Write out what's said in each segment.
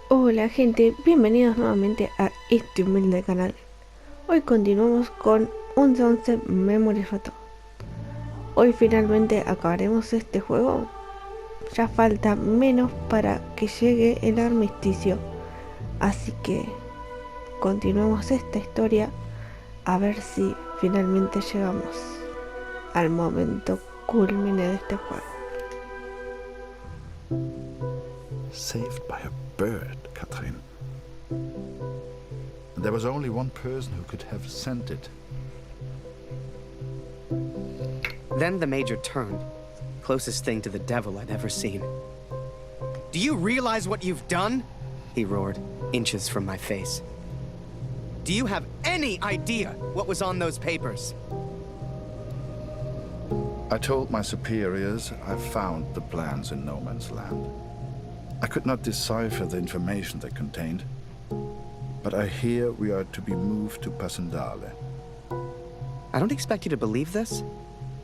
Hola gente, bienvenidos nuevamente a este humilde canal. Hoy continuamos con 11 Memories Retold. Hoy finalmente acabaremos este juego. Ya falta menos para que llegue el armisticio. Así que continuemos esta historia a ver si finalmente llegamos al momento culmine de este juego. Saved by a bird, Catherine. There was only one person who could have sent it. Then the Major turned. Closest thing to the devil I'd ever seen. Do you realize what you've done? He roared, inches from my face. Do you have any idea what was on those papers? I told my superiors I found the plans in no man's land. I could not decipher the information they contained, but I hear we are to be moved to Pasendale. I don't expect you to believe this,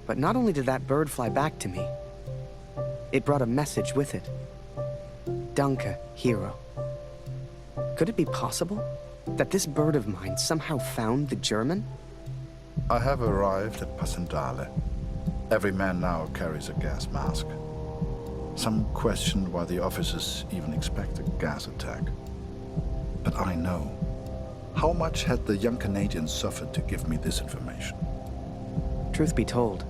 but not only did that bird fly back to me, it brought a message with it. Danke, hero. Could it be possible that this bird of mine somehow found the German? I have arrived at Pasendale. Every man now carries a gas mask. Some question why the officers even expect a gas attack. But I know. How much had the young Canadian suffered to give me this information? Truth be told,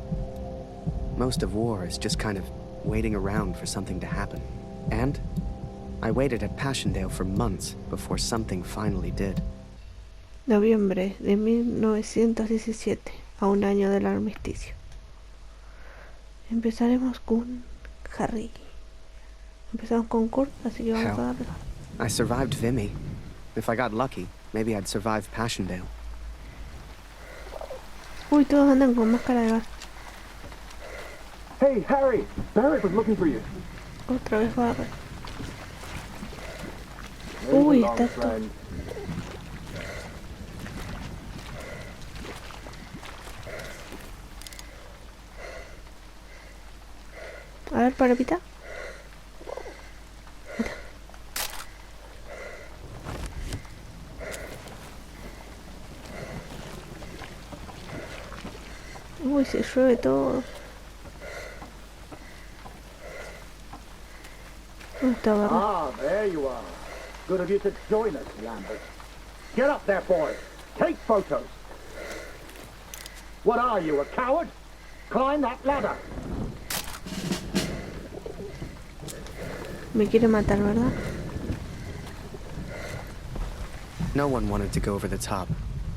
most of war is just kind of waiting around for something to happen. And I waited at Passchendaele for months before something finally did. Noviembre de 1917, a un año del armisticio. Empezaremos con Harry. Empezamos con Kurt, así que vamos a darle. I survived Vimy. If I got lucky, maybe I'd survive Passchendaele. Uy, todos andan con máscara de gas. Hey, Harry! Barrett was looking for you. Otra vez Barret. Move Uy, along, está esto. friend. A ver, Parapita. Uy, se llueve todo. ¿Dónde está Barret? Ah, there you are. Good of you to join us, Lambert. Get up there, boy. Take photos. What are you, a coward? Climb that ladder. Me quiere matar, ¿verdad? No one wanted to go over the top.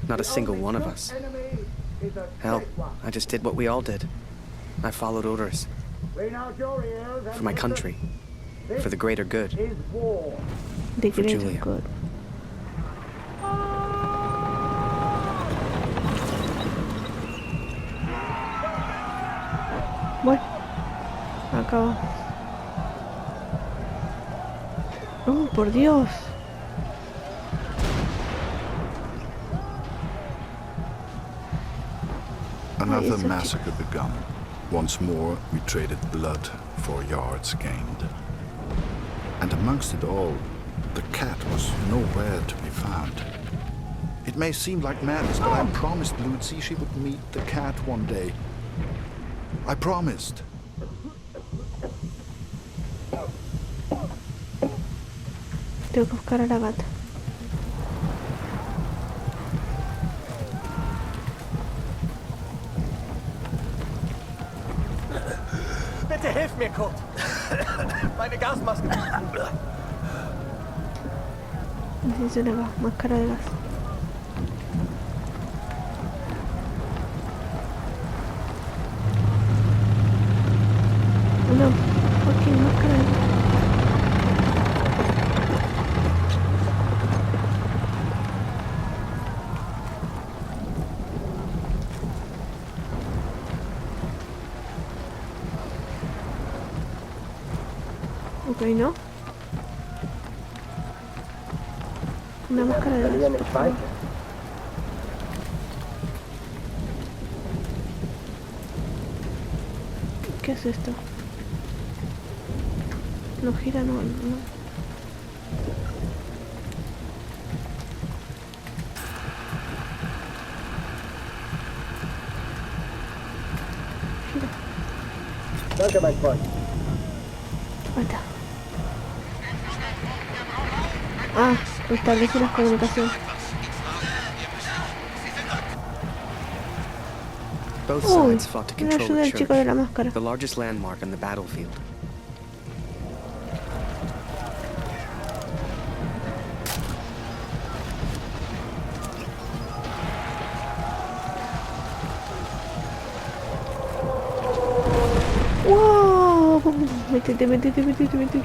Not a single one of us. Enemy is a Hell, dead one. I just did what we all did. I followed orders. Lean out your ears and For my listen. country. This For the greater good. is war. De For Greater Julia. Good. Bueno, acabo. Oh, por Dios. Another it's okay. massacre begun. Once more, we traded blood for yards gained. And amongst it all, the cat was nowhere to be found. It may seem like madness, but I promised Lucy she would meet the cat one day. I promised. Tengo que buscar a la gata. Bitte hilf mir, Kurt. Meine Gasmaske. Necesito una máscara de gas. No, ok, máscara de gas. Ok, no. Una máscara de gas, por favor. ¿Qué es esto? No gira, no. Danke, mein Freund. Ahí está. Ah, restablecí las comunicaciones. Both Uy, sides fought to una control ayuda the del church, chico de la máscara. the largest landmark on the battlefield. ¡Wow! Métete, métete, métete, métete.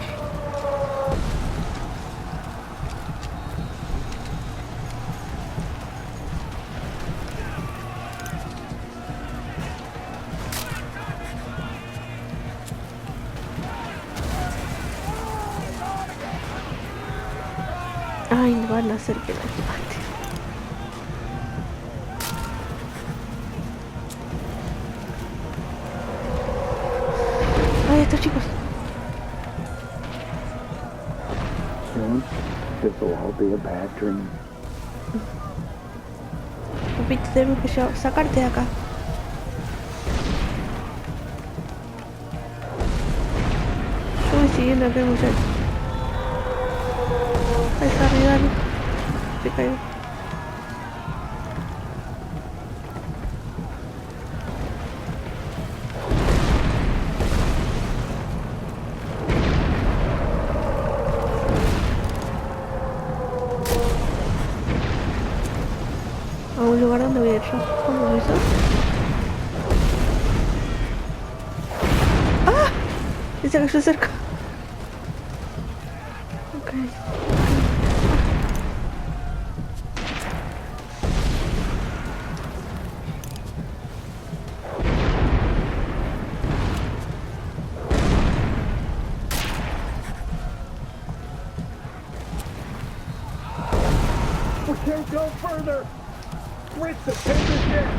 Ay, me van a hacer que la mate. Ay, estos chicos. Soon, this will all be a bad dream. Papito, tenemos que sacarte de acá. Yo voy siguiendo a aquel muchacho. Ahí está arriba. Se cayó. A un lugar donde voy a ir yo. ¿Cómo es eso? ¡Ah! Y se cayó cerca. Ok. We can't go further. Rich, the papers there.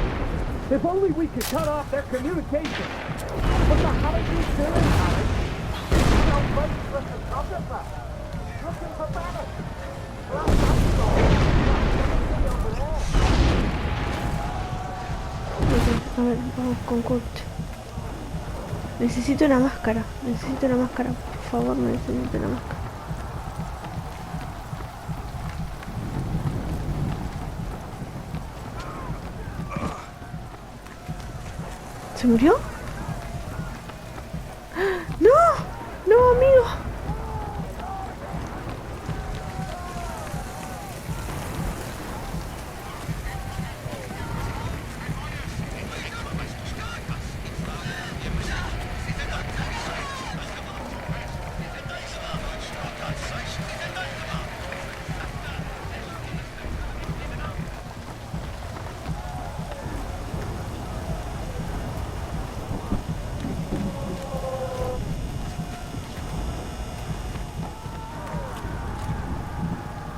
If only we could cut off their communication. What the hell are you doing, Alex? No place for us to talk about. Looking for battle. Well, that's all. Over there. Ok, a ver, vamos con Kurt. Necesito una máscara. Necesito una máscara. Por favor, necesito una máscara. ¿Se murió? ¡No! ¡No, amigo!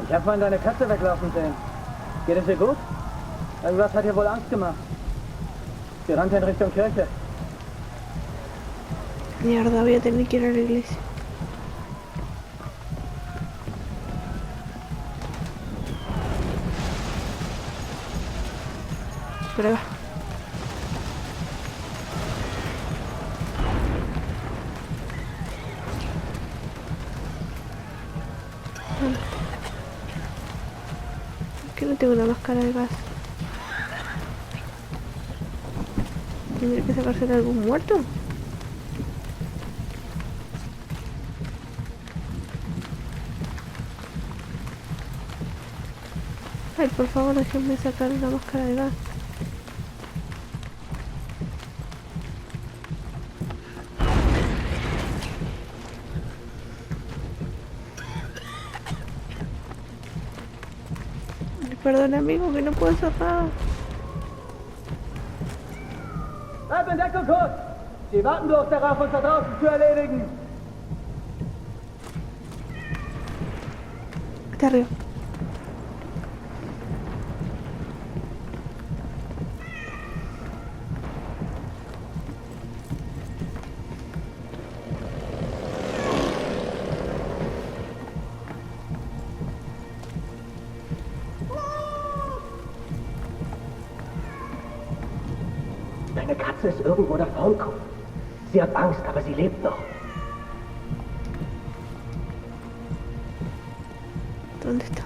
Ich habe vorhin deine Katze weglaufen sehen. Geht es ihr gut? Irgendwas hat ihr wohl Angst gemacht. Sie rannte in Richtung Kirche. Mierda, voy a tener que ir a la iglesia. Por ahí va. ¿Por qué no tengo una máscara de gas? ¿Tendría que sacarse de algún muerto? Ay, por favor, déjenme sacar una máscara de gas. Perdón, amigo, que no puedo hacer nada. Bleib in Deckung, Kurt! Sie warten bloß darauf, uns da draußen zu erledigen. Está arriba. Deine Katze ist irgendwo da vorn, Kurt. Sie hat Angst, aber sie lebt noch. ¿Dónde estás?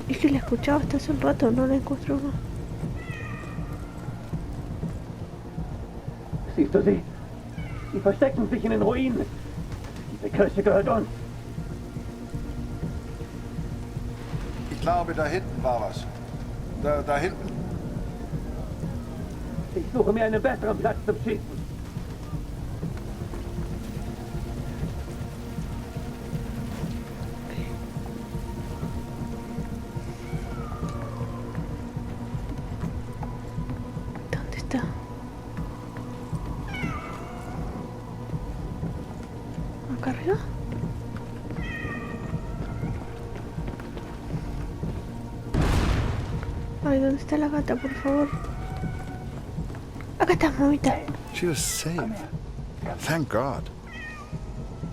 Es que la escuchaba hasta hace un rato, no la encuentro más. Siehst du sie? Sie verstecken sich in den Ruinen. Diese Kirche gehört uns. Ich glaube, da hinten war was. Da hinten. Ich suche mir einen besseren Platz zum Schießen. ¿Dónde está? ¿Acá arriba? Ay, ¿dónde está la gata, por favor? Acá está, mamita. She was safe. Thank God.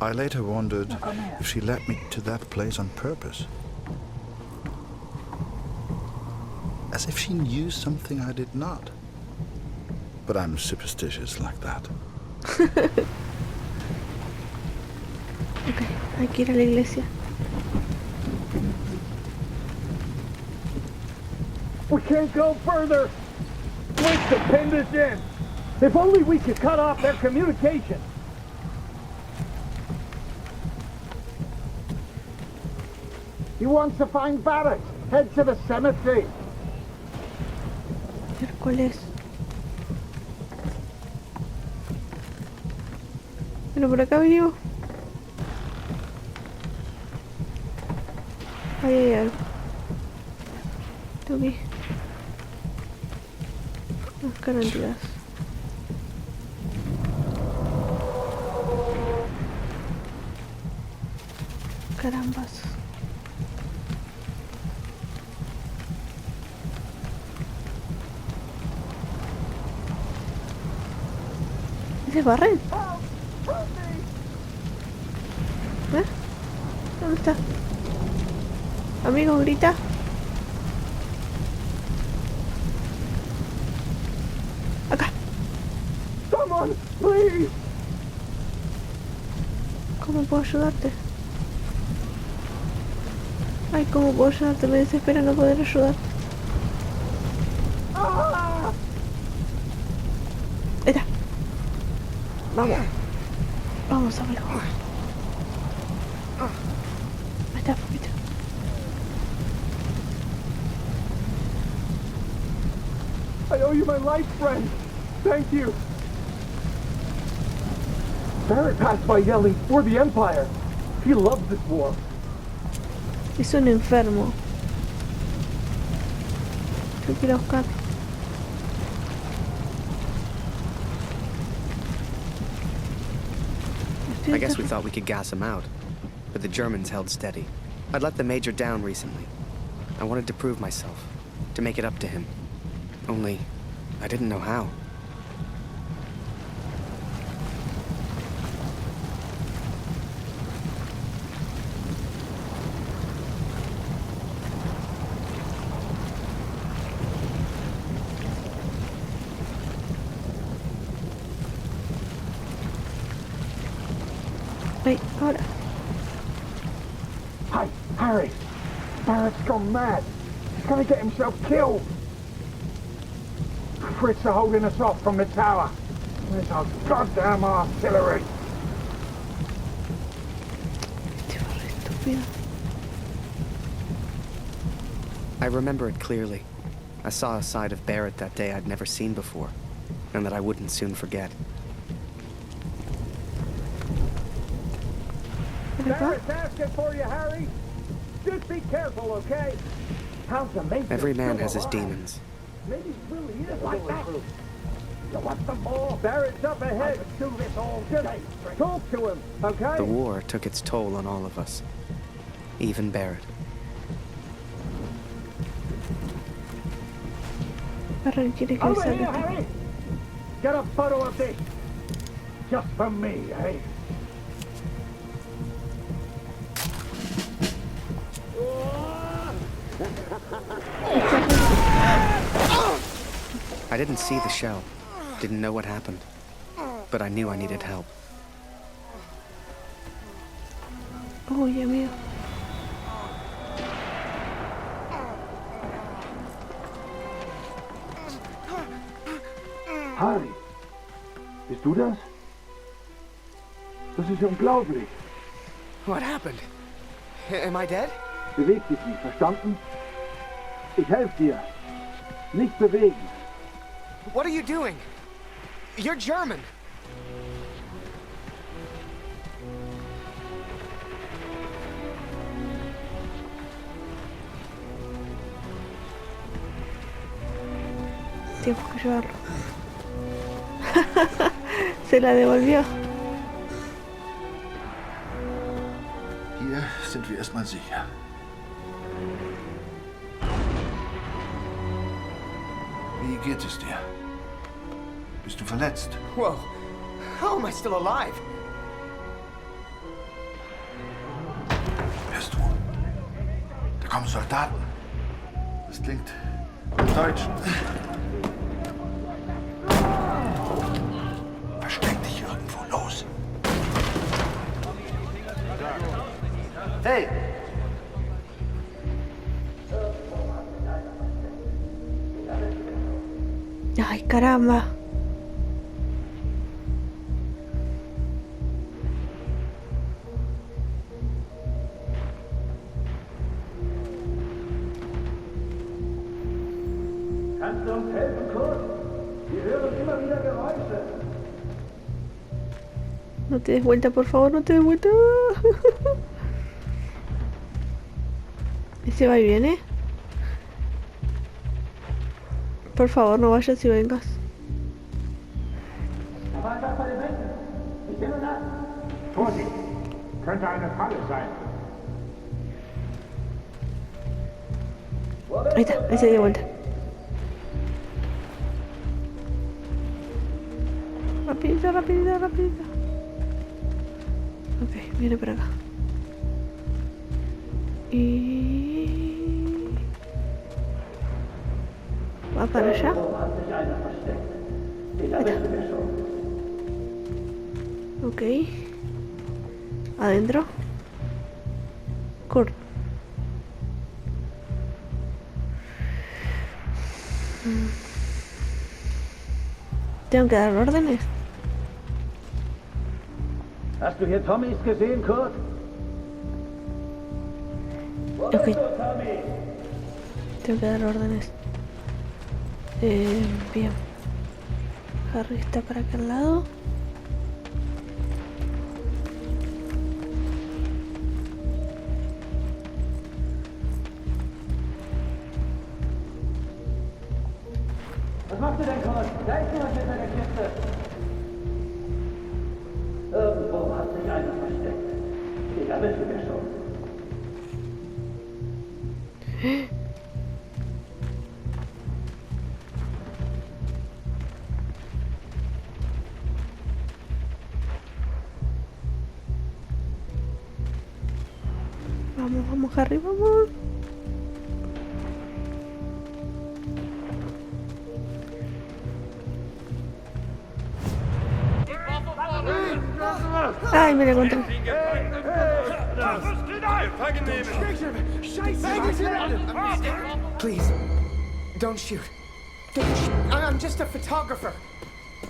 I later wondered if she led me to that place on purpose. As if she knew something I did not. But I'm superstitious like that. Ok, hay que ir a la iglesia. We can't go further. Wait to pin this in. If only we could cut off their communication. He wants to find Barrett. Head to the cemetery. A ver cuál es. Bueno, por acá venimos. Ahí hay algo. Tengo que buscar entidades. Carambas. ¿Ese barren? ¿Eh? ¿Dónde está? Amigo, grita. Acá. Someone, please. ¿Cómo puedo ayudarte? Ay, ¿cómo puedo ayudarte? Me desespera no poder ayudar. Ah! Ahí está. Vamos. Vamos, amigo. Ahí está, papito. I owe you my life, friend. Thank you. Barrett passed by yelling, "For the Empire." He loves this war. Es un enfermo. Yo quiero buscar. I guess we thought we could gas him out, but the Germans held steady. I'd let the Major down recently. I wanted to prove myself, to make it up to him. Only, I didn't know how. Ay, ahora. Hi, Harry. Barrett's gone mad. He's gonna get himself killed. Fritz are holding us off from the tower. Where's our goddamn artillery? Este barre estúpido. I remember it clearly. I saw a side of Barrett that day I'd never seen before, and that I wouldn't soon forget. ¿Por acá? Barrett's asking for you, Harry. Just be careful, okay? How's the major? Every man has his Still alive? demons. Maybe he really is like that. You want some more? Barrett's up ahead. I could do this all day. Talk to him, okay? The war took its toll on all of us. Even Barrett. Barren quiere que Over salga. here, Harry. Get a photo of this. Just for me, eh? Oh! I didn't see the shell, didn't know what happened, but I knew I needed help. Uy, amigo. Harry, bist du das? Das ist unglaublich. What happened? Am I dead? Beweg dich nicht, verstanden? Ich helfe dir. Nicht bewegen. What are you doing? You're German. Tengo que llevarlo. Se la devolvió. Hier sind wir erstmal sicher. Wie geht es dir? Bist du verletzt? Whoa. How am I still alive? Hörst du? Da kommen Soldaten. Das klingt im Deutschen. Versteck dich irgendwo, los. Hey! Ay, caramba. Kannst du uns helfen, Kurt? Wir hören immer wieder Geräusche. No te des vuelta, por favor, no te des vuelta. Ese va y viene. Por favor, no vayas y vengas. Da war etwas bei den Wänden. Ich bin nach. Vorsicht! Könnte eine Falle sein. Ahí está, ahí se dio vuelta. Rapidito, rapidito, rapidito. Ok, viene por acá. Y... va para allá. Ahí está. Ok. Adentro. Kurt. Tengo que dar órdenes. Hast du hier Tommys gesehen, Kurt? Ok. Tengo que dar órdenes. Bien. Harry está para aquel lado. Was machst du denn, Kurt? Da ist jemand hinter der Kiste. Irgendwo hat sich einer versteckt. Da wissen wir schon. Vamos, vamos, Harry, vamos. Ay, me la encontré. Please, don't shoot. Don't shoot. I'm just a photographer.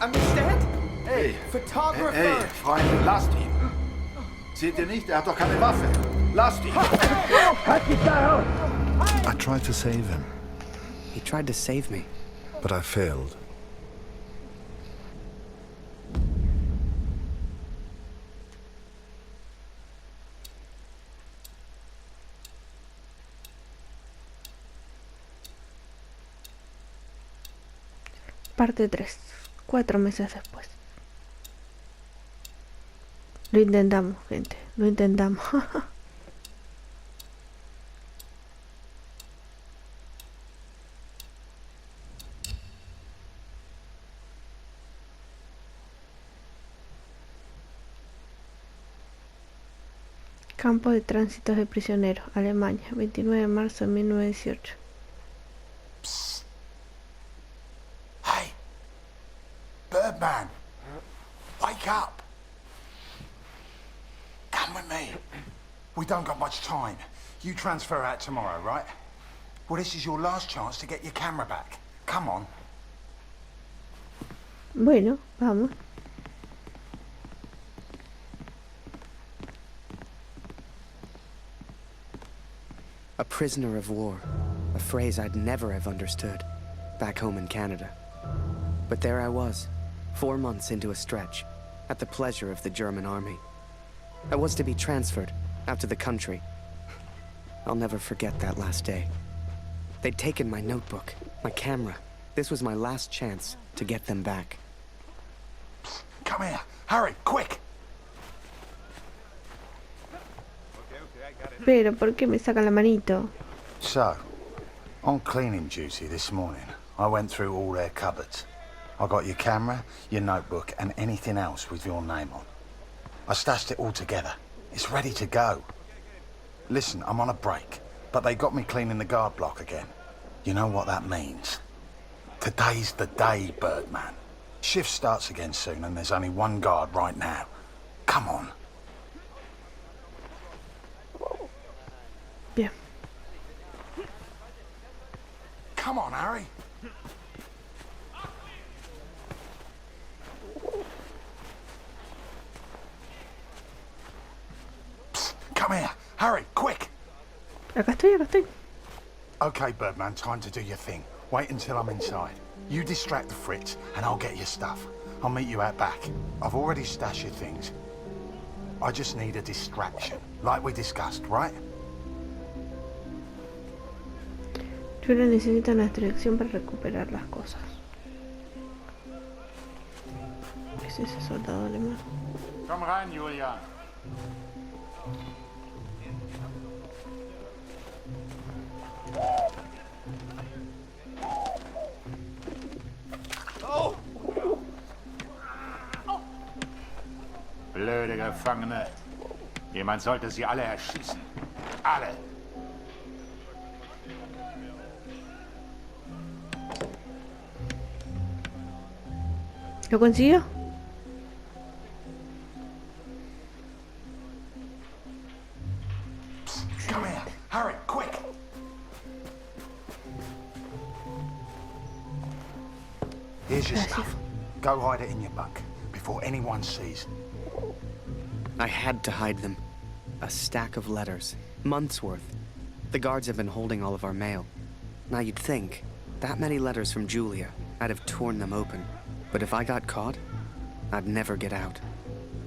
Understand? Hey! Photographer. Hey, Freunde, lasst ihn! Seht ihr nicht? Er hat doch keine Waffe. Lasst ihn! I tried to save him, He tried to save me. but I failed. Parte 3. 4 meses después. Lo intentamos, gente. Lo intentamos. Campo de tránsito de prisioneros, Alemania, 29 de marzo de 1918. Birdman! Wake up! Come with me. We don't got much time. You transfer out tomorrow, right? Well, this is your last chance to get your camera back. Come on. Bueno, vamos. A prisoner of war. A phrase I'd never have understood back home in Canada. But there I was, 4 months into a stretch, at the pleasure of the German army. I was to be transferred out to the country. I'll never forget that last day. They'd taken my notebook, my camera. This was my last chance to get them back. Come here. Hurry, quick! Pero, ¿por qué me sacan la manito? So, on cleaning duty this morning, I went through all their cupboards. I got your camera, your notebook, and anything else with your name on. I stashed it all together. It's ready to go. Listen, I'm on a break, but they got me cleaning the guard block again. You know what that means? Today's the day, Birdman. Shift starts again soon, and there's only one guard right now. Come on. Bien. Come on, Harry. Psst, come here. Hurry, quick. Acá estoy, acá estoy. Okay, Birdman, time to do your thing. Wait until I'm inside. You distract the Fritz, and I'll get your stuff. I'll meet you out back. I've already stashed your things. I just need a distraction, like we discussed, right? Julia necesita una distracción para recuperar las cosas. ¿Qué es ese soldado alemán? Komm rein, Julian. Blöde Gefangene. Jemand sollte sie alle erschießen. Alle. ¿Lo consiguió? Come here. Hurry, quick. Here's your stuff. Go hide it in your bunk before anyone sees. I had to hide them. A stack of letters. Months' worth. The guards have been holding all of our mail. Now you'd think, that many letters from Julia, I'd have torn them open. But if I got caught, I'd never get out.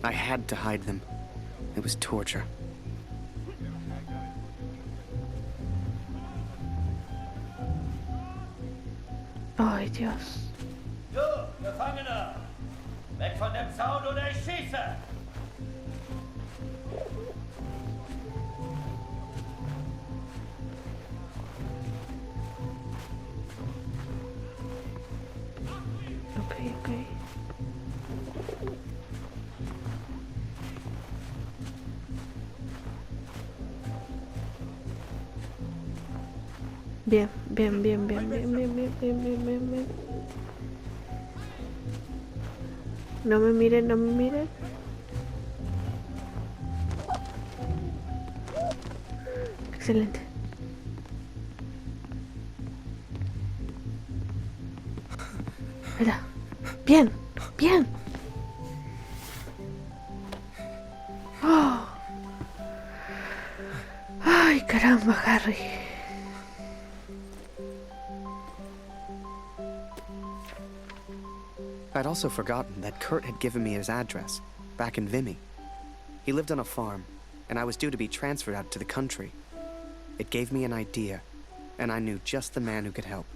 I had to hide them. It was torture. Ay, Dios. Du, Gefangener! Weg von dem Zaun oder ich schieße! Ok, ok. Bien, bien, bien, bien, bien, bien, bien, bien, bien, bien, bien. No me miren, no me miren. Excelente. Mira. Bien, bien. Oh. Ay, caramba, Harry. I'd also forgotten that Kurt had given me his address, back in Vimy. He lived on a farm, and I was due to be transferred out to the country. It gave me an idea, and I knew just the man who could help.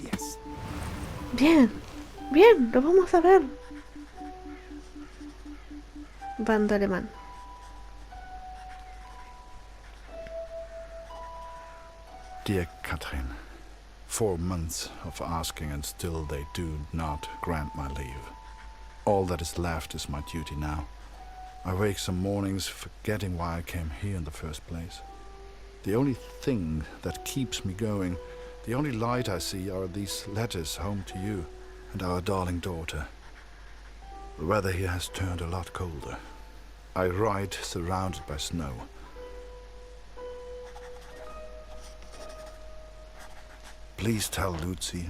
Yes. Bien, bien, lo vamos a ver. Bando alemán. Dear Katrin, 4 months of asking and still they do not grant my leave. All that is left is my duty now. I wake some mornings forgetting why I came here in the first place. The only thing that keeps me going, the only light I see are these letters home to you and our darling daughter. The weather here has turned a lot colder. I ride surrounded by snow. Please tell Lucy.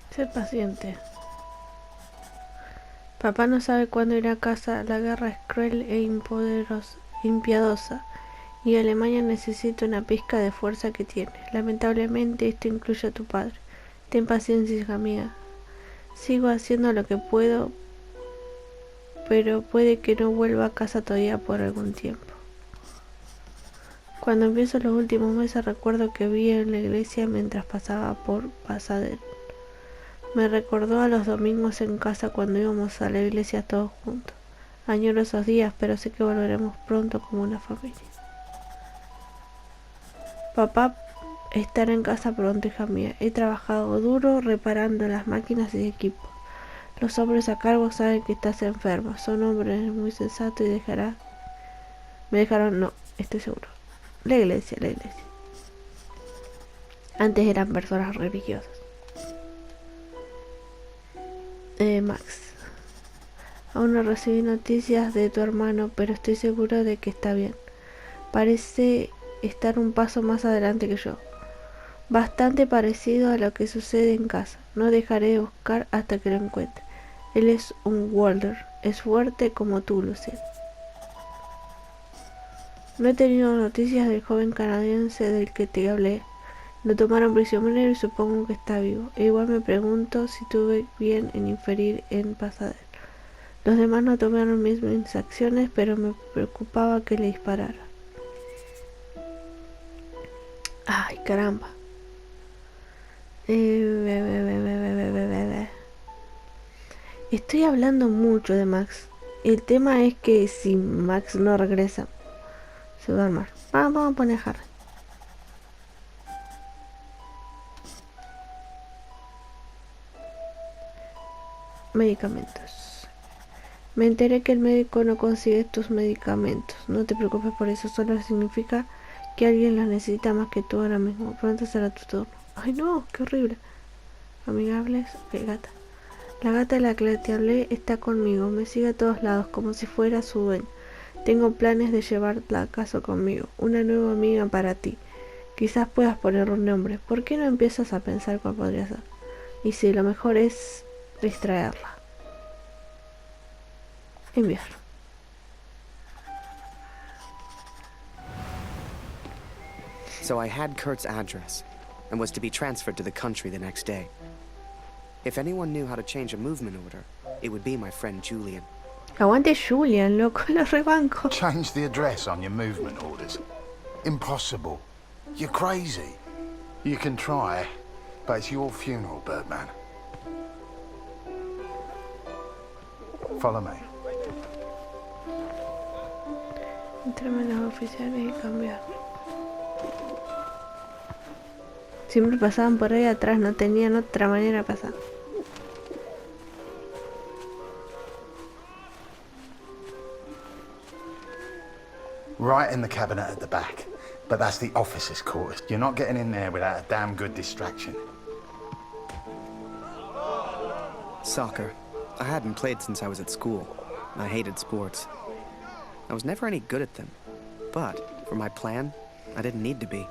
Sé paciente. Papá no sabe cuándo ir a casa. La guerra es cruel e impiedosa. Y Alemania necesita una pizca de fuerza que tiene. Lamentablemente esto incluye a tu padre. Ten paciencia, hija mía. Sigo haciendo lo que puedo, pero puede que no vuelva a casa todavía por algún tiempo. Cuando empiezo los últimos meses recuerdo que vi en la iglesia mientras pasaba por Pasadena. Me recordó a los domingos en casa cuando íbamos a la iglesia todos juntos. Añoro esos días, pero sé que volveremos pronto como una familia. Papá estará en casa pronto, hija mía. He trabajado duro reparando las máquinas y equipos. Los hombres a cargo saben que estás enferma. Son hombres muy sensatos y me dejaron, no, estoy seguro. La iglesia. Antes eran personas religiosas. Max. Aún no recibí noticias de tu hermano, pero estoy seguro de que está bien. Parece estar un paso más adelante que yo. Bastante parecido a lo que sucede en casa. No dejaré de buscar hasta que lo encuentre. Él es un Walder. Es fuerte como tú, Lucien. No he tenido noticias del joven canadiense del que te hablé. Lo tomaron prisionero y supongo que está vivo. E igual me pregunto si tuve bien en inferir en Pasadena. Los demás no tomaron mis acciones, pero me preocupaba que le disparara. Ay, caramba. Estoy hablando mucho de Max. El tema es que si Max no regresa, se va a armar. Vamos a poner a Harry. Medicamentos. Me enteré que el médico no consigue tus medicamentos. No te preocupes por eso, solo significa que alguien los necesita más que tú ahora mismo. Pronto será tu turno. Ay no, qué horrible. Amigables, gata. La gata de la que te hablé está conmigo. Me sigue a todos lados como si fuera su dueño. Tengo planes de llevarla a casa conmigo. Una nueva amiga para ti. Quizás puedas ponerle un nombre. ¿Por qué no empiezas a pensar cuál podría ser? Y si lo mejor es distraerla. Enviar. So I had Kurt's address, and was to be transferred to the country the next day. If anyone knew how to change a movement order, it would be my friend Julian. Aguante Julian, loco, lo rebanco. Change the address on your movement orders. Impossible. You're crazy. You can try, but it's your funeral, Birdman. Follow me. Entrame en los oficiales y cambiar. Siempre pasaban por ahí atrás, no tenían otra manera de pasar. Right in the cabinet at the back. But that's the officers' quarters. You're not getting in there without a damn good distraction. Soccer. I hadn't played since I was at school. I hated sports. I was never any good at them. But, for my plan, I didn't need to be.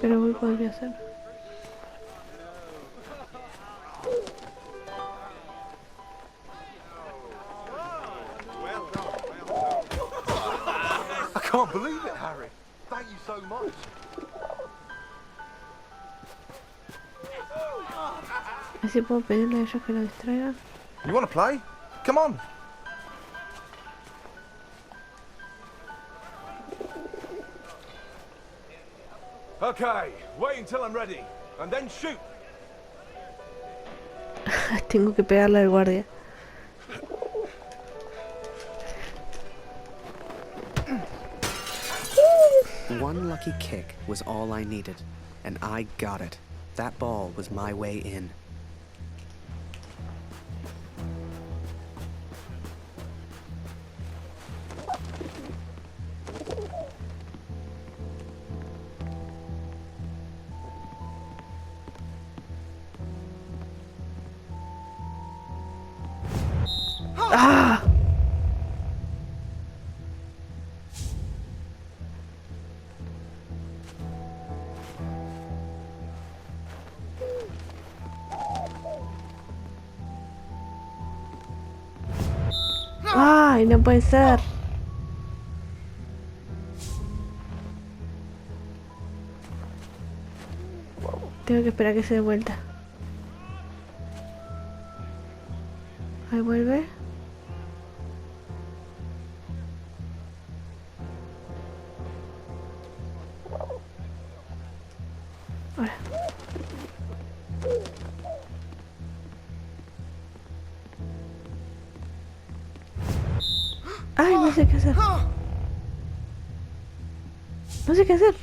Pero hoy podría ser. I can't believe it, Harry. Thank you so much. Así puedo pedirle a ellos que lo distraigan. You want to play? Come on. Okay, wait until I'm ready, and then shoot. Tengo que pegarle al guardia. One lucky kick was all I needed, and I got it. That ball was my way in. Ay, no puede ser. Tengo que esperar a que se dé vuelta. Ahí vuelve. Ahora. Ay, no sé qué hacer. No sé qué hacer.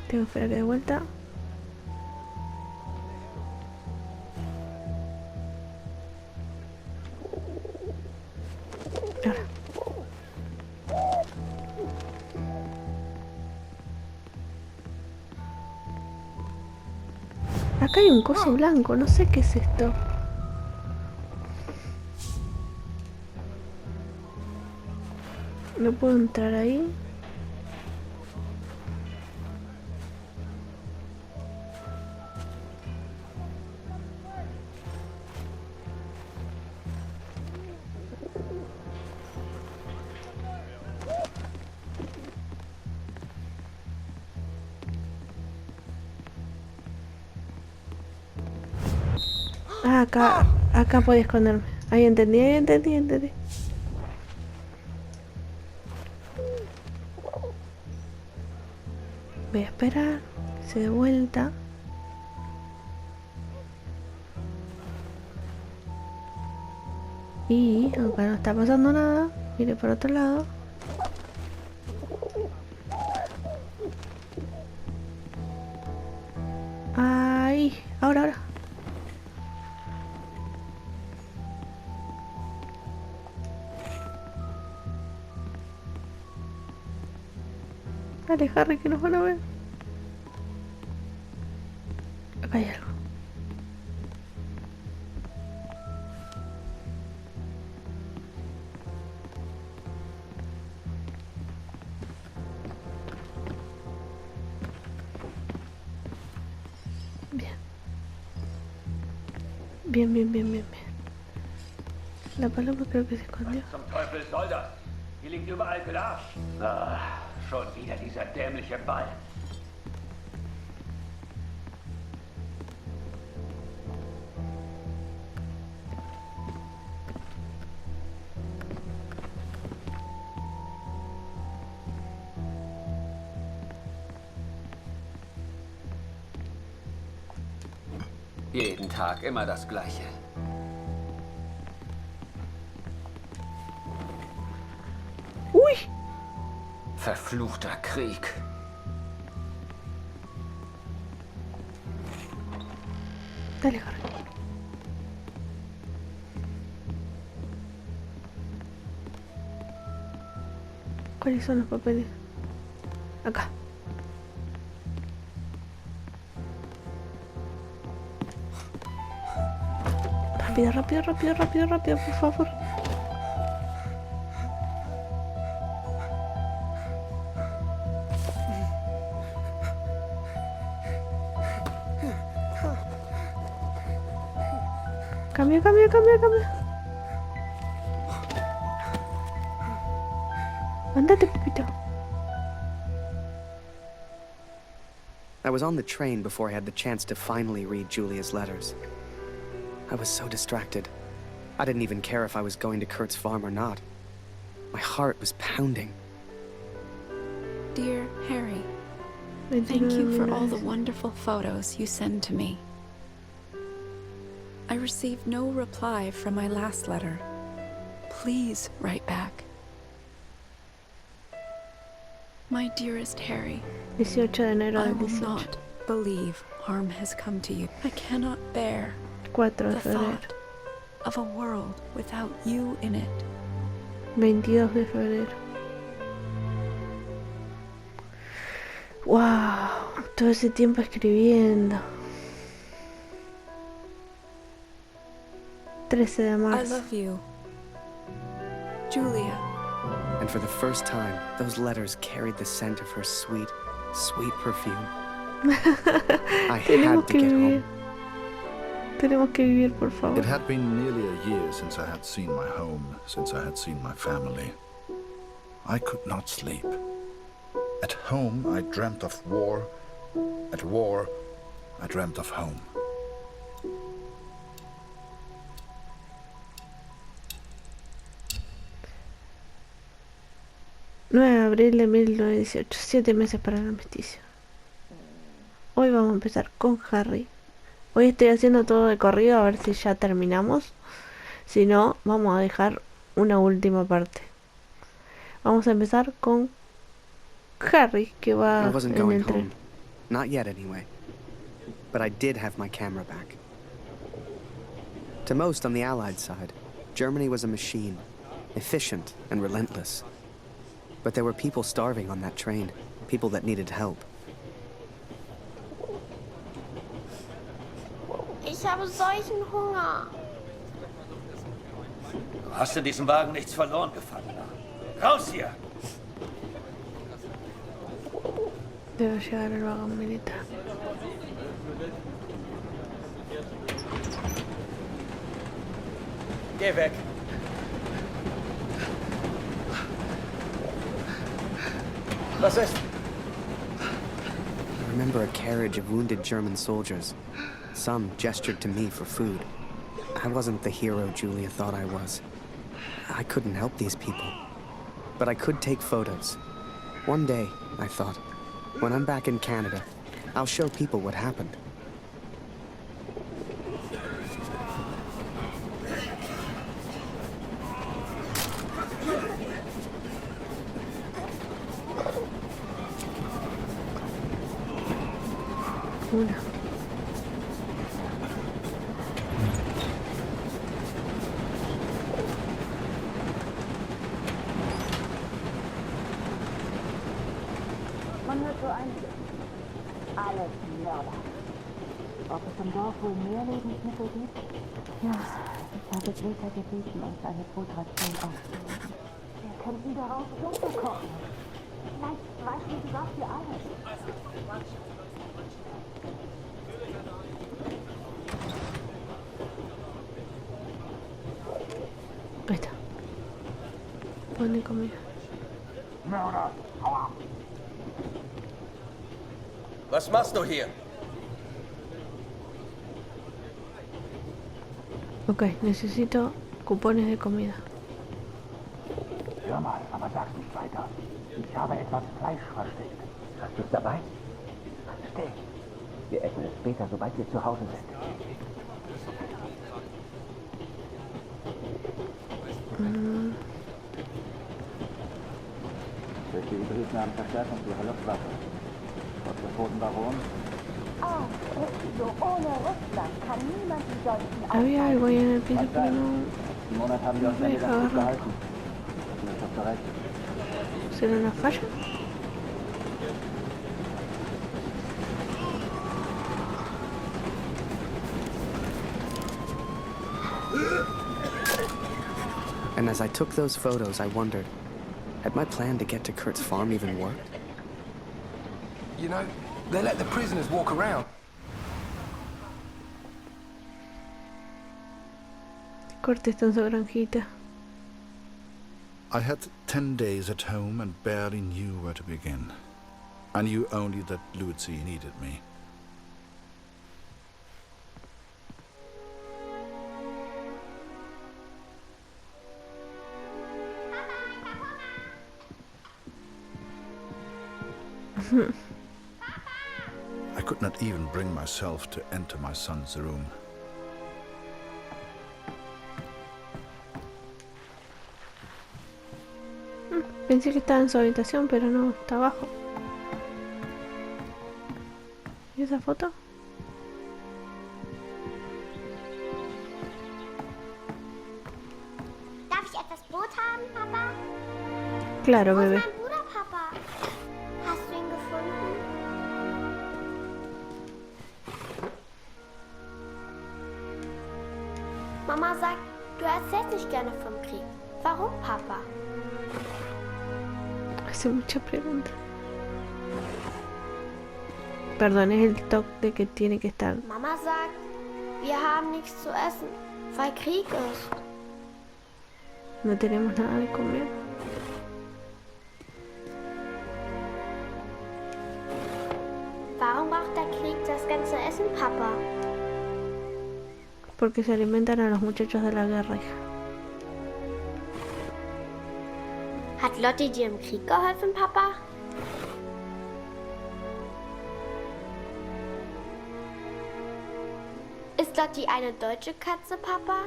Tengo que esperar que dé vuelta. Ahora. Acá hay un coso blanco, no sé qué es esto. No puedo entrar ahí. Ah, acá podía esconderme. Ahí entendí. Voy a esperar que se dé vuelta. Y acá no está pasando nada. Mire por otro lado. Ahí, ahora. Dale, Harry, que nos van a ver. Acá hay algo. Bien. La paloma creo que se escondió. Zum Teufel soll das? Hier liegt überall Glas. Ah, schon wieder dieser dämliche Ball. Jeden Tag immer das Gleiche. Uy. Verfluchter Krieg. Dale, Harry. ¿Cuáles son los papeles? Acá. Rápido, por favor. Cambia. Andate, Pepito. I was on the train before I had the chance to finally read Julia's letters. I was so distracted. I didn't even care if I was going to Kurt's farm or not. My heart was pounding. Dear Harry, thank you for all the wonderful photos you send to me. I received no reply from my last letter. Please write back. My dearest Harry, 18 de enero I del will 18. not believe harm has come to you. I cannot bear 4 de the febrero. thought of a world without you in it. 22 de febrero. Wow, todo ese tiempo escribiendo. 13 de I marzo. love you, Julia. And for the first time, those letters carried the scent of her sweet, sweet perfume. I Tenemos had to que get vivir. home. Tenemos que vivir, por favor. It had been nearly a year since I had seen my home, since I had seen my family. I could not sleep. At home, I dreamt of war. At war, I dreamt of home. 9 de abril de 1918, 7 meses para el armisticio. Hoy vamos a empezar con Harry. Hoy estoy haciendo todo de corrido a ver si ya terminamos. Si no, vamos a dejar una última parte. Vamos a empezar con Harry, que va I wasn't en going el tren. home. Not yet, anyway. But I did have my camera back. To most on the Allied side, Germany was a machine, efficient and relentless. But there were people starving on that train, people that needed help. Ich habe solchen Hunger. Du hast in diesem Wagen nichts verloren, Gefangener. Raus hier! Debe llegar el vagón militar. Geh weg. Was ist? I remember a carriage of wounded German soldiers. Some gestured to me for food. I wasn't the hero Julia thought I was. I couldn't help these people. But I could take photos. One day, I thought, when I'm back in Canada, I'll show people what happened. Una. Man hört so einiges. Alles Mörder. Ob es im Dorf wohl mehr Lebensmittel gibt? Ja, ich habe Greta gebeten, uns eine Brotration auszunehmen. Wir könnten daraus Suppe kochen. Vielleicht weiß wie gesagt wir alles. Ahí está. Pone comida. Mörder, hau ab! Was machst du hier? Ok, necesito cupones de comida. Hör mal, aber sag's nicht weiter. Ich habe etwas Fleisch versteckt. Hast du es dabei? Steak. Wir essen es später, sobald wir zu Hause sind. Durch die Hybriden Verstärkung ihrer Luftwaffe. Trotz der toten Baron. Ah, so ohne Russland kann niemand die Deutschen Había algo ahí en el piso, pero no. Im Monat haben wir uns Ende ganz gut gehalten. Das ist doch korrekt. ¿Será una falla? And as I took those photos, I wondered, had my plan to get to Kurt's farm even worked? You know, they let the prisoners walk around. Corte está en su granjita. I had 10 days at home and barely knew where to begin. I knew only that Lucy needed me. I could not even bring myself to enter my son's room. Pensé que estaba en su habitación, pero no, está abajo. ¿Y esa foto? Darf ich etwas Brot haben, Papa? Claro, Wo ist bebé. mein Bruder, Papa? Hast du ihn gefunden? Mama sagt, du erzählst nicht gerne vom Krieg. Warum, Papa? Hace mucha pregunta. Perdón, es el toque que tiene que estar. Mama sagt, wir haben nichts zu essen, weil Krieg ist. No tenemos nada de comer. Warum braucht der Krieg das ganze Essen, Papa? Porque se alimentan a los muchachos de la guerra, hija. Hat Lotti dir im Krieg geholfen, Papa? Ist Lotti eine deutsche Katze, Papa?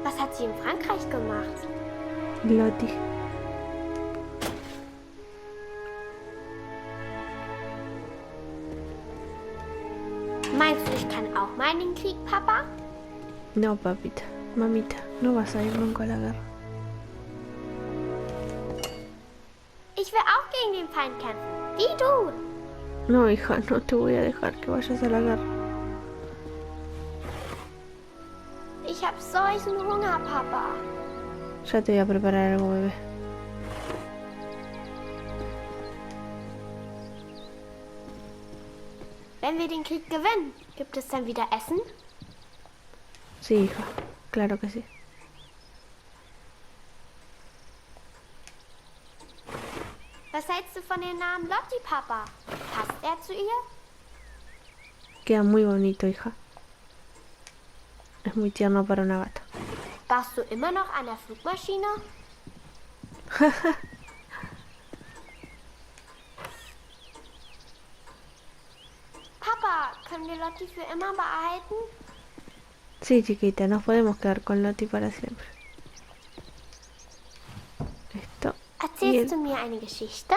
Was hat sie in Frankreich gemacht? Lotti. Meinst du, ich kann auch mal in den Krieg, Papa? No, papita. Mamita, no vas a ir nunca a la guerra. Ich will auch gegen den Feind kämpfen, wie du. No, hija, no te voy a dejar que vayas a la guerra. Ich hab solchen Hunger, Papa. Ya te voy a preparar algo, bebé. Wenn wir den Krieg gewinnen, gibt es dann wieder Essen? Sí, hija, claro que sí. Was hältst du von dem Namen Lotti, Papa? Passt er zu ihr? Queda muy bonito, hija. Es muy tierno para una gata. Baust du immer noch an der Flugmaschine? Papa, können wir Lotti für immer behalten? Sí, chiquita, nos podemos quedar con Lotti para siempre. Esto. Erzählst du mir eine Geschichte?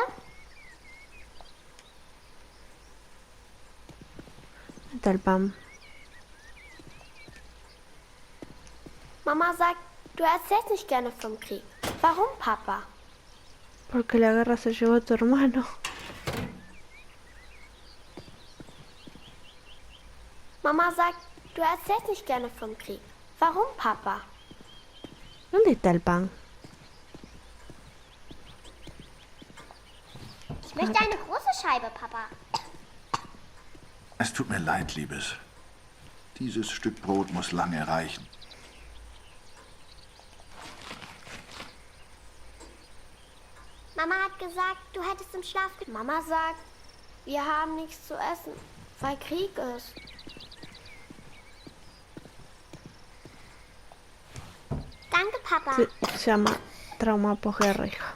Está el pan. Mama sagt, du erzählst nicht gerne vom Krieg. Warum, Papa? Porque la guerra se llevó a tu hermano. Mama sagt, du erzählst nicht gerne vom Krieg. Warum, Papa? ¿Dónde está el pan? Ich möchte eine große Scheibe, Papa. Es tut mir leid, Liebes. Dieses Stück Brot muss lange reichen. Mama hat gesagt, du hättest im Schlaf... Mama sagt, wir haben nichts zu essen, weil Krieg ist. Danke, Papa. Se llama trauma posguerra, hija.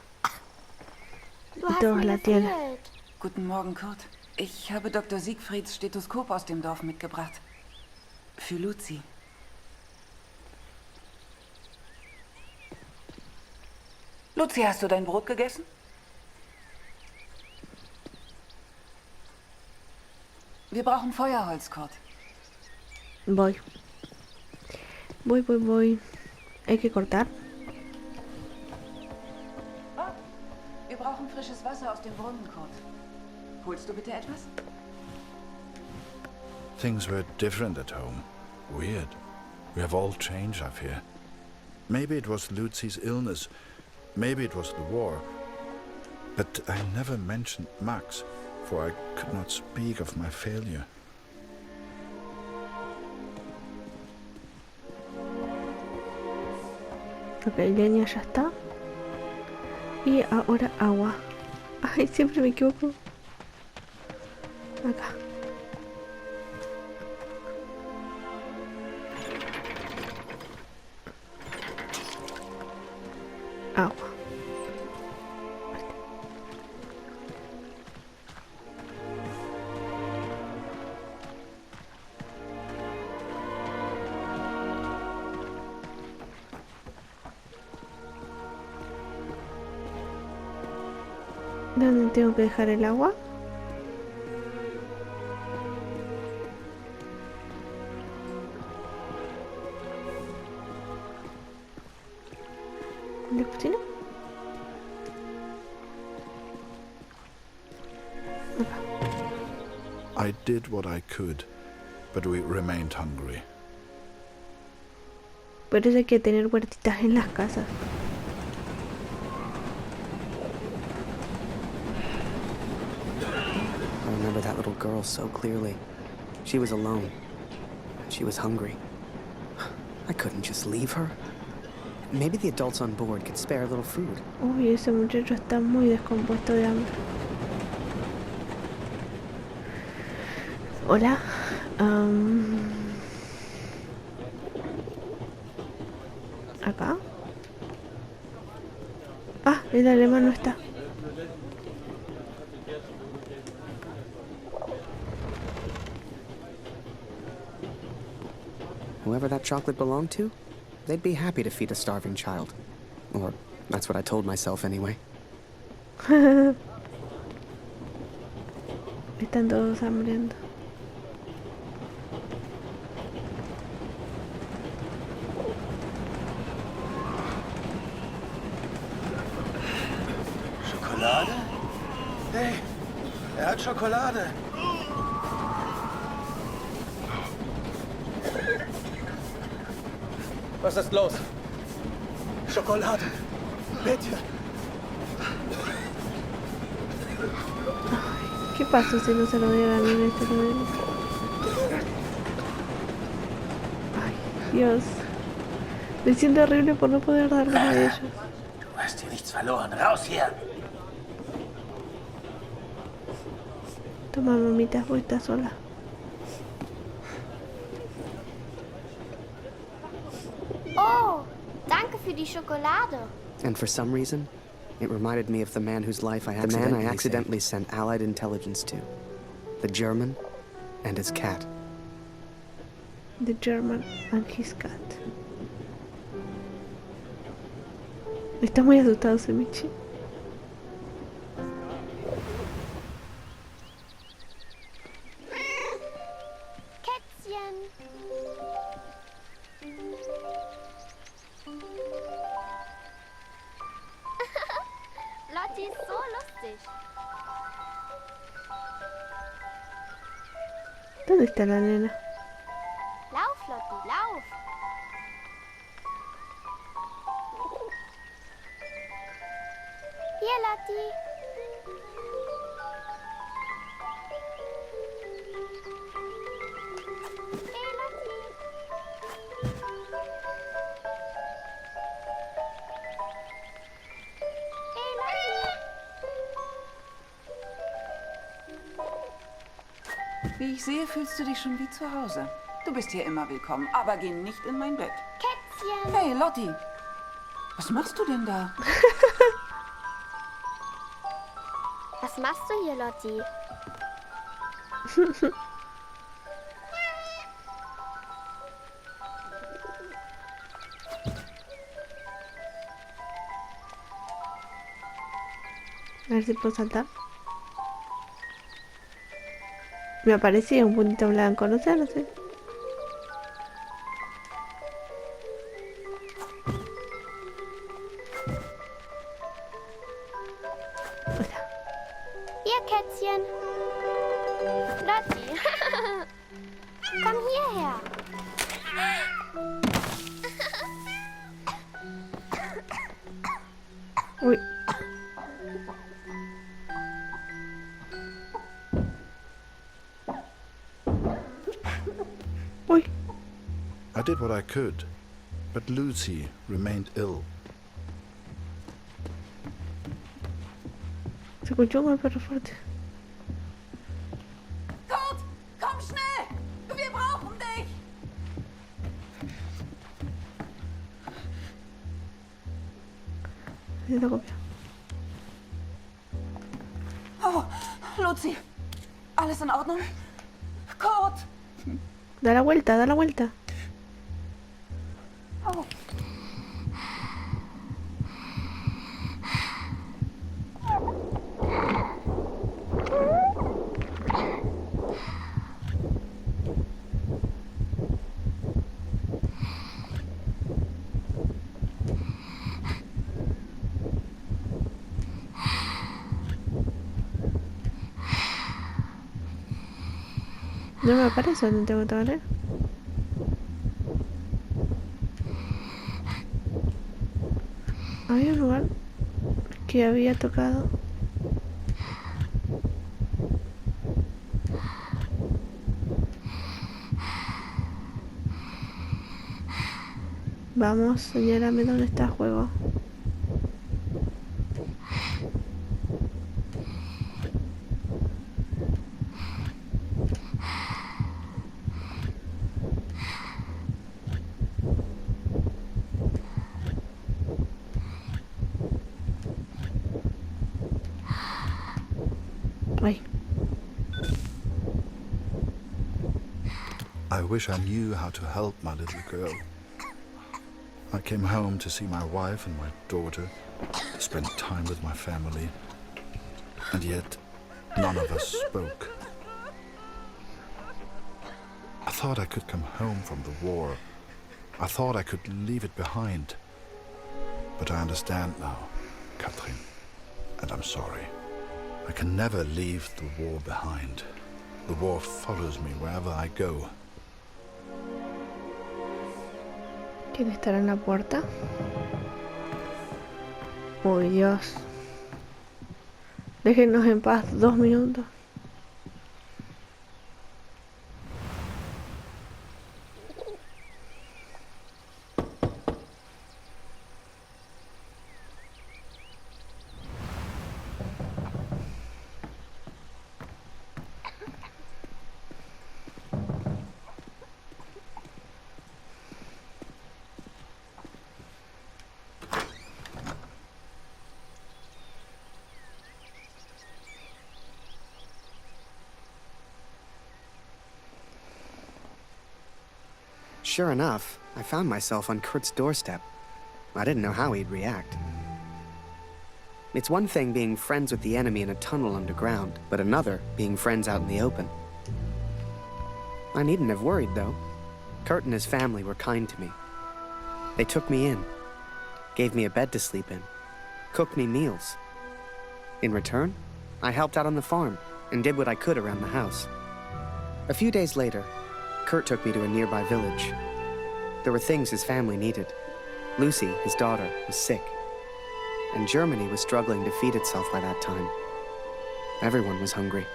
Du Y hast todos mir la tienen. gefehlt. Guten Morgen, Kurt. Ich habe Dr. Siegfrieds Stethoskop aus dem Dorf mitgebracht. Für Luzi. Luzi, hast du dein Brot gegessen? Wir brauchen Feuerholz, Kurt. Voy. Voy. Hay que cortar. Wir brauchen frisches Wasser aus dem Brunnen, Kurt. Holst du bitte etwas? Things were different at home. Weird. We have all changed, I fear. Maybe it was Lucy's illness. Maybe it was the war. But I never mentioned Max, for I could not speak of my failure. Ok, leña ya está. Y ahora agua. Ay, siempre me equivoco. Acá. Agua. ¿Dónde tengo que dejar el agua? ¿En la cocina? I did what I could, but we remained hungry. Por eso hay que tener huertitas en las casas. remember that little girl so clearly. She was alone. And she was hungry. I couldn't just leave her. Maybe the adults on board could spare a little food. Uy, ese muchacho está muy descompuesto de hambre. Hola. Acá. Ah, el alemán no está. Whoever that chocolate belonged to, they'd be happy to feed a starving child. Or, that's what I told myself anyway. Están todos hambrientos. Schokolade? Hey, hat Schokolade. Was ist los? Schokolade. Bitte. ¿Qué pasó si no se lo dieran en este modelo? Ay, Dios. Me siento horrible por no poder darles a ellos. Du hast hier nichts verloren. Raus hier. Toma, mamita, vos estás sola. Oh, danke für die Schokolade. And for some reason, it reminded me of the man whose life I accidentally sent Allied intelligence to. The German and his cat. The German and his cat. Está muy asustado ese Michi. Kätzchen. Lotti ist so lustig. ¿Dónde está la nena? Lauf, Lotti, lauf. Hier, Lotti. Hey, Lotti. Hey, Lotti. Wie ich sehe, fühlst du dich schon wie zu Hause. Du bist hier immer willkommen, aber geh nicht in mein Bett. Kätzchen. Hey, Lotti. Was machst du denn da? Was machst du hier, Lotti? A ver si puedo saltar. Me aparecía un puntito blanco, no sé, no sé. Hier, Kätzchen. Lotti. Komm hierher. Uy. Uy. I did what I could, but Lucy remained ill. Se escuchó un golpe fuerte. Kurt, komm schnell! Wir brauchen dich! Necesito copiar. Oh, Lucy, alles in Ordnung? Kurt! Da la vuelta, da la vuelta. Oh. No me aparece donde tengo que tocar. Había un lugar que había tocado. Vamos, señálame dónde está el juego. Ay. I wish I knew how to help my little girl. I came home to see my wife and my daughter, to spend time with my family, and yet none of us spoke. I thought I could come home from the war. I thought I could leave it behind. But I understand now, Catherine, and I'm sorry. I can never leave the war behind. The war follows me wherever I go. ¿Quién estará en la puerta? Uy, Dios. Déjenos en paz 2 minutos. Sure enough, I found myself on Kurt's doorstep. I didn't know how he'd react. It's one thing being friends with the enemy in a tunnel underground, but another being friends out in the open. I needn't have worried, though. Kurt and his family were kind to me. They took me in, gave me a bed to sleep in, cooked me meals. In return, I helped out on the farm and did what I could around the house. A few days later, Kurt took me to a nearby village. There were things his family needed. Lucy, his daughter, was sick. And Germany was struggling to feed itself by that time. Everyone was hungry.